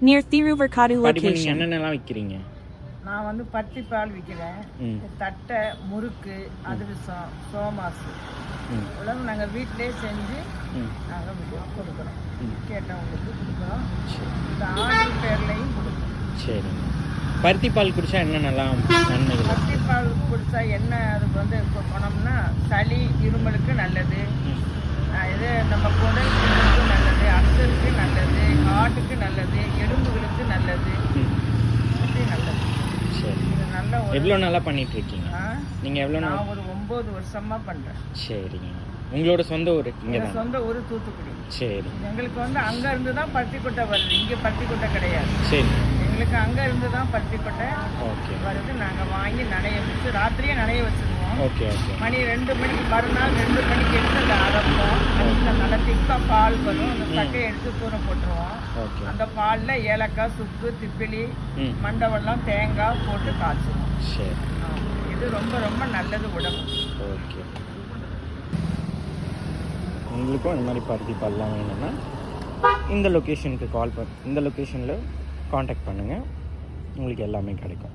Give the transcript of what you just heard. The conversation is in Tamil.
near Thiruvurkadu பாட்டிமா, நீங்க location. என்னென்னலாம் விற்கிறீங்க? நான் வந்து பருத்தி பால் விற்கிறேன். தட்டை, முறுக்கு, அதிரசம், சோமாசு உலகம் நாங்கள் வீட்டிலே செஞ்சு நாங்கள் கொடுக்குறோம். கேட்டவங்களுக்கு கொடுக்குறோம். இந்த ஆர்டர் பேர்லையும் கொடுக்குறோம். சரிங்க. பருத்தி பால் குடிச்சா என்னென்னலாம் நன்மைகள்? பருத்தி பால் குடித்தா என்ன அதுக்கு வந்து குணம்னா சளி இருமலுக்கு நல்லது, இது நம்ம குடலுக்கு நல்லது, அல்சருக்கு நல்லது, ஹார்ட்டுக்கு நல்லது, எலும்புகளுக்கு நல்லது, அப்படி நல்லது. சரி. இது நல்ல ஒரு எவ்வளோ நாளாக பண்ணிட்டு இருக்கீங்க? நீங்கள் எவ்வளோ நாள்? நான் ஒரு 9 வருஷமா பண்றேன். சரிங்க. உங்களோட சொந்த ஊர் இங்கே எங்க தான்? சொந்த ஊர் தூத்துக்குடி. சரி எங்களுக்கு வந்து அங்க இருந்து தான் பருத்திக்கொட்டை வருது, இங்க பருத்திக்கொட்டை கிடையாது. சரி. எங்களுக்கு அங்க இருந்து தான் பருத்திக்கொட்டை ஓகே வருது. நாங்க வாங்கி நனைய வச்சு ராத்திரியே நனைய வச்சிருவோம். Okay okay. மணி 2 மணிக்கு மறுநாள் 2 மணிக்கு எடுத்து அதை அரைப்போம். அதுல நல்லா திக்கா பால் வரும். அந்த சக்கையை எடுத்து தூர போட்டுருவோம். ஓகே. அந்த பால்ல ஏலக்காய், சுக்கு, திப்பிலி, மண்டவெல்லாம், தேங்காய் போட்டு காய்ச்சுவோம். சரி. இது ரொம்ப ரொம்ப நல்லது உடம்பு. ஓகே. உங்களுக்கும் இந்த மாதிரி பருத்தி பால்லாம் வேணும்னா இந்த லொக்கேஷனுக்கு இந்த லொக்கேஷனில் காண்டாக்ட் பண்ணுங்கள், உங்களுக்கு எல்லாமே கிடைக்கும்.